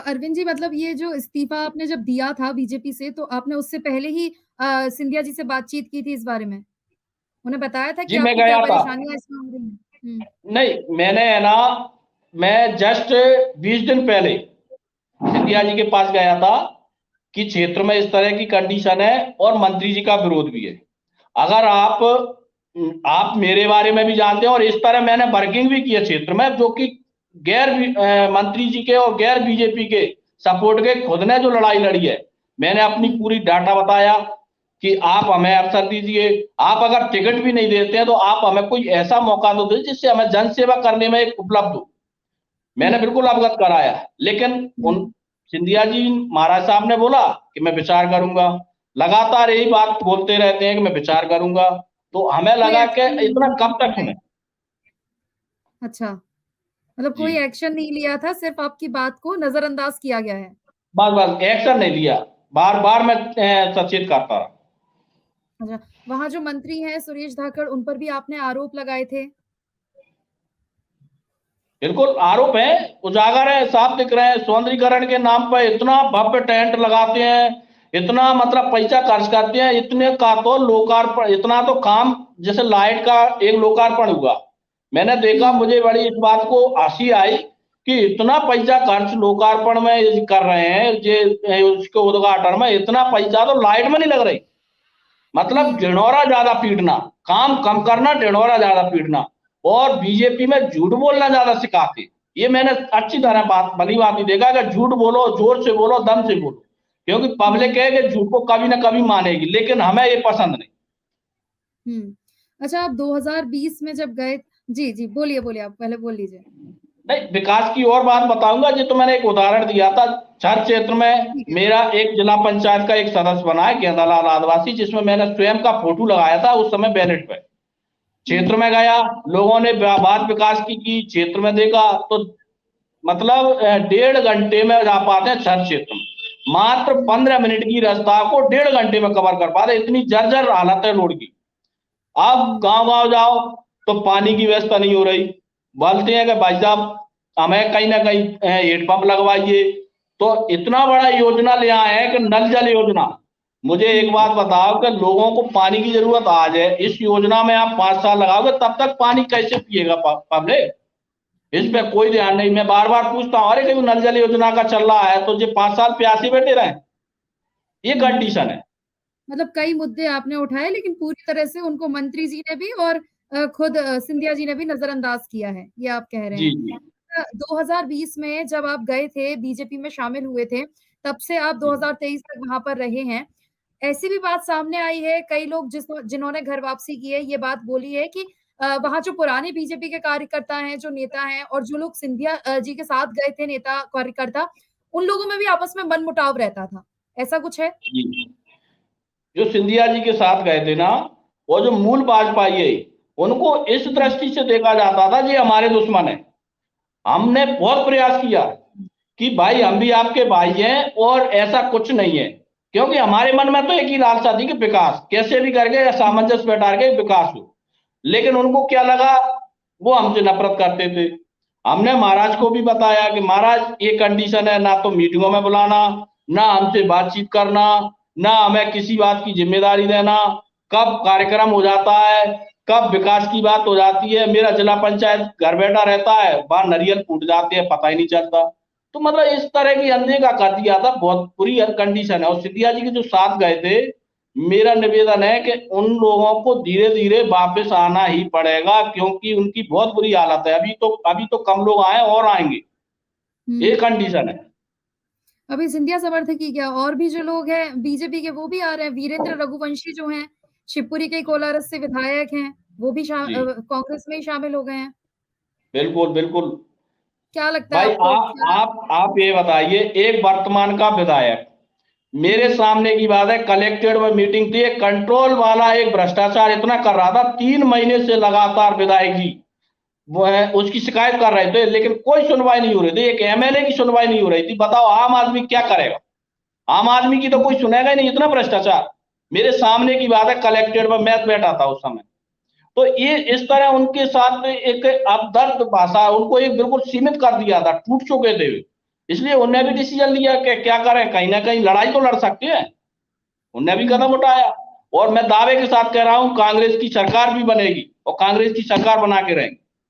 अरविंद जी, मतलब ये जो इस्तीफा आपने जब दिया था बीजेपी से, तो आपने उससे पहले ही सिंधिया जी से बातचीत की थी इस बारे में? उन्हें बताया था कि जी मैं आपको क्या गया था। परेशानियाँ इसमें हो रही हैं? नहीं, मैंने है ना, मैं जस्ट 20 दिन पहले सिंधिया जी के पास गया था कि क्षेत्र में इस तरह की कंडीशन है और मंत्री जी का विरोध भी है। अगर आप मेरे बारे में भी जानते हैं और इस तरह मैंने वर्किंग भी की है क्षेत्र में, जो कि मंत्री जी के और गैर बीजेपी के सपोर्ट के खुद ने जो लड़ाई लड़ी है, मैंने अपनी पूरी डाटा बताया कि आप हमें अवसर दीजिए। आप अगर टिकट भी नहीं देते हैं तो आप हमें कोई ऐसा मौका तो दीजिए जिससे हमें जन सेवा करने में एक उपलब्ध हो। मैंने हुँ, बिल्कुल अवगत कराया, लेकिन उन हुँ, सिंधिया जी महाराज साहब ने बोला कि मैं विचार करूंगा। लगातार यही बात बोलते रहते हैं कि मैं विचार करूंगा, तो हमें कोई लगा कि एक्शन नहीं इतना लिया कब तक आपने? सुने। अच्छा, मतलब जी, कोई एक्शन नहीं लिया था, सिर्फ़ आपकी बात को नज़रअंदाज किया गया है। बस बस एक्शन नहीं लिया। बार बार मैं सचेत करता रहा। अच्छा, वहाँ जो मंत्री हैं सुरेश धाकड़, उन पर भी आपने आरोप लगाए थे? बिल्कुल आरोप है, उजागर है, साफ दिख रहे हैं। सौंदर्यीकरण के नाम पर इतना भव्य टेंट लगाते हैं, इतना मतलब पैसा खर्च करते हैं, इतने का तो लोकार्पण, इतना तो काम जैसे लाइट का एक लोकार्पण हुआ। मैंने देखा, हुँ, मुझे बड़ी इस बात को हंसी आई कि इतना पैसा खर्च लोकार्पण में ये कर रहे हैं, जे उसके उद्घाटन में इतना पैसा तो लाइट में नहीं लग रही। मतलब हुँ, ढिंढोरा ज्यादा पीटना, काम कम करना, ढिंढोरा ज्यादा पीटना, और बीजेपी में झूठ बोलना ज्यादा सिखाते। ये मैंने अच्छी तरह हुँ, बात भली बात ही देखा कि झूठ बोलो, जोर से बोलो, दम से बोलो, क्योंकि पब्लिक हुँ, है कि झूठ को कभी ना कभी मानेगी, लेकिन हमें ये पसंद नहीं। हुँ। अच्छा, आप 2020 में जब गए। जी, जी, बोलिए, बोलिए, आप पहले बोल लीजिए। नहीं, विकास की और बात बताऊंगा जी। तो मैंने एक उदाहरण दिया था, छर क्षेत्र में ठीक है। मेरा एक जिला पंचायत का एक सदस्य बना है गेंदालाल आदिवासी, जिसमें मैंने स्वयं का फोटो लगाया था उस समय बैलेट पे। क्षेत्र हुँ, में गया, लोगों ने बात विकास की क्षेत्र में देखा तो मतलब 1.5 घंटे में जा पाते हैं छर क्षेत्र में। मात्र हुँ, 15 मिनट की रास्ता को 1.5 घंटे में कवर कर पाते, इतनी जर्जर हालत है रोड की। अब हुँ, गांव गांव जाओ तो पानी की व्यवस्था नहीं हो रही। बोलते हैं कि भाई साहब हमें कहीं ना कहीं हेडपंप लगवाइए। तो इतना बड़ा योजना ले आए हैं कि नल जल योजना। मुझे एक हुँ, बात बताओ कि लोगों को पानी की जरूरत आज है, इस योजना में आप 5 साल लगाओगे, तब तक पानी कैसे पिएगा पब्लिक? इस पे हुँ। कोई ध्यान नहीं। मैं बार बार पूछता हूँ, अरे कहीं नल जल योजना का चल रहा है तो ये 5 साल प्यासे बैठे रहे। ये हुँ, कंडीशन है। मतलब कई मुद्दे आपने उठाए, लेकिन पूरी तरह से उनको मंत्री जी ने भी और खुद सिंधिया जी ने भी नज़रअंदाज किया है, ये आप कह रहे जी हैं। जी 2020 में जब आप गए थे, बीजेपी में शामिल हुए थे, तब से आप जी 2023 तक वहाँ पर रहे हैं। ऐसी भी बात सामने आई है, कई लोग जिन्होंने घर वापसी की है, ये बात बोली है कि वहाँ जो पुराने बीजेपी के कार्यकर्ता हैं, जो नेता हैं और जो लोग सिंधिया जी के साथ गए थे नेता, कार्यकर्ता, उन लोगों में भी आपस में मनमुटाव रहता था। ऐसा कुछ है? जी। जो सिंधिया जी के साथ गए थे ना, वो जो मूल भाजपाई है, उनको इस हुँ, दृष्टि से देखा जाता था कि हमारे दुश्मन है। हमने बहुत प्रयास किया कि भाई हम हुँ, भी आपके भाई हैं और ऐसा कुछ नहीं है, क्योंकि हमारे मन में तो एक ही लालसा थी कि विकास कैसे भी करके या हुँ, सामंजस्य बैठा के विकास हो। लेकिन उनको क्या लगा, वो हमसे नफरत करते थे। हमने महाराज को भी बताया कि महाराज ये कंडीशन है, ना तो मीटिंगों में बुलाना, ना हमसे बातचीत करना, ना हमें किसी बात की जिम्मेदारी देना। कब कार्यक्रम हो जाता है, कब विकास की बात हो जाती है, मेरा जिला पंचायत घर बैठा रहता है, वहां नारियल फूट जाते हैं, पता ही नहीं चलता। तो मतलब इस तरह की अनदेखा कर दिया था, बहुत बुरी कंडीशन है। और सिंधिया जी के जो साथ गए थे, मेरा निवेदन है कि उन लोगों को धीरे धीरे वापस आना ही पड़ेगा, क्योंकि उनकी बहुत बुरी हालत है। अभी तो कम लोग आए और आएंगे, ये हुँ। कंडीशन है। अभी सिंधिया समर्थक ही क्या, और भी जो लोग हैं बीजेपी के, वो भी आ रहे हैं। वीरेंद्र रघुवंशी जो हैं, शिवपुरी के कोलारस से विधायक हैं, वो भी जी कांग्रेस में ही शामिल हो गए हैं। बिल्कुल बिल्कुल। क्या लगता है भाई आपको क्या? आप ये बताइए, एक वर्तमान का विधायक, मेरे हुँ, सामने की बात है, कलेक्टेड में मीटिंग थी, एक कंट्रोल वाला एक भ्रष्टाचार इतना कर रहा था, 3 महीने से लगातार विधायक जी वो है उसकी शिकायत कर रहे थे, लेकिन कोई सुनवाई नहीं हो रही थी। एक एमएलए की सुनवाई नहीं हो रही थी। बताओ आम आदमी क्या करेगा? आम आदमी की तो कोई हुँ, सुनेगा ही नहीं, इतना भ्रष्टाचार। मेरे सामने की बात है, कलेक्टेड में मैं बैठा था उस समय। तो ये इस तरह उनके साथ एक अपदर्थ भाषा, उनको एक बिल्कुल सीमित कर दिया था, टूट चुके थे वे। इसलिए उन्होंने भी डिसीजन लिया कि क्या करें, कहीं ना कहीं लड़ाई तो लड़ सकते हैं, उन्होंने भी कदम उठाया। और मैं दावे के साथ कह रहा हूं कांग्रेस की सरकार भी बनेगी और कांग्रेस की सरकार बना के रहेंगे।